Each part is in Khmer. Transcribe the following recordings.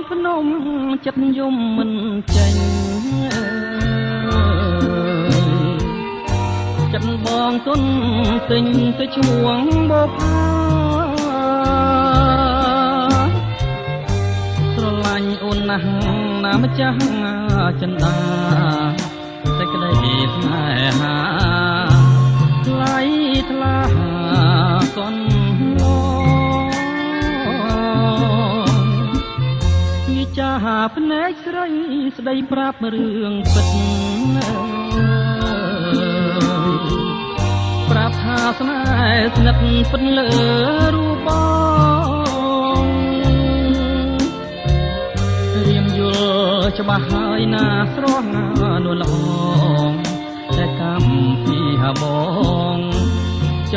ភ្នំចិត្តយំមិនចេញចិត្តបងទុនទិញទៅឈ្មោះបោផាស្រឡាញ់អូនណាស់ណាម្ចាស់ចិន្តាសេចក្តីស្នេហាថ្លៃថ្លាសន់ឡងចាភ្នែកស្រីស្ដីប្រាប់រឿងពិតប្រាប់ថាស្នេហ៍ស្និទ្ធពិតលើរូបបងរៀមយល់ច្បាស់ហើយណាស្រស់ណានួនល្អងតែកម្មពីហបងច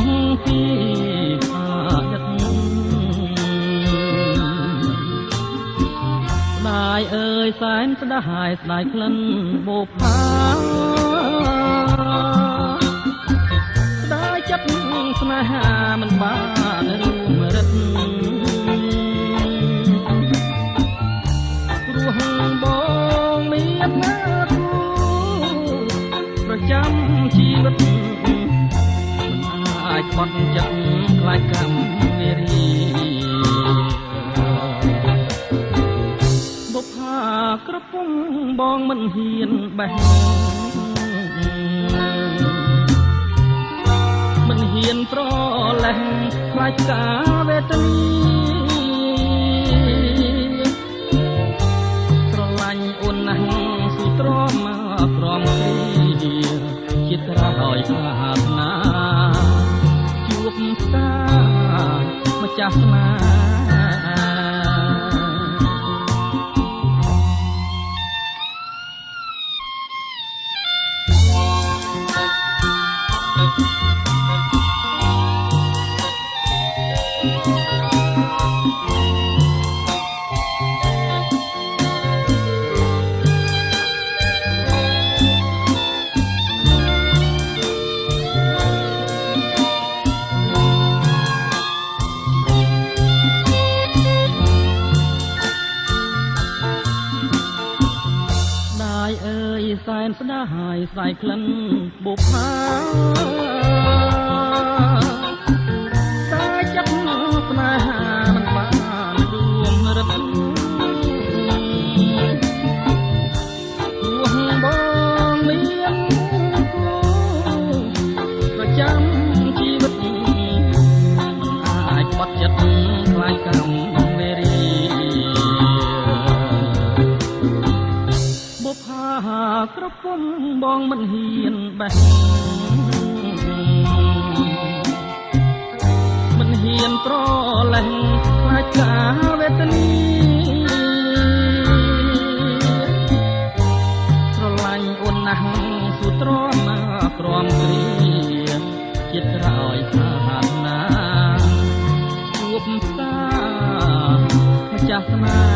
ងពីអើយសែនស្ដាយស្ដាយក្លិនបូផាស្ដាយចិត្តស្នេហាមិនបានរួមរិទ្ធព្រោះបងមានណាទូប្រចាំជីវិតមិនអាចបត់ចិត្តខ្លាចកម្មនារីក្រពុំបងមិនហ៊ានបេះមិនហ៊ានប្រលេះខ្លាចការវេទនីស្រឡាញ់អូនណាស់ស៊ូទ្រាំក្រំគ្រីជាតិក្រោយប្រាថ្នាជួបស្តាម្ចាស់ស្នេហ៍សែនស្ដាយស្ដាយក្លិនបុប្ផាតែចិត្តស្នេហាមិនបានរួមរិទ្ធព្រោះបងមានគូប្រចាំជីវិតមិនអាចបត់ចិត្តខ្លាចកម្មវេរីក្រពុំបងមិនហ៊ានបេះមិនហ៊ានប្រលេះខ្លាចការវេទនីស្រឡាញ់អូនណាស់ស៊ូទ្រាំក្រំគ្រីជាតិក្រោយសាហាវណាជួបស្តាម្ចាស់ស្នេហ៍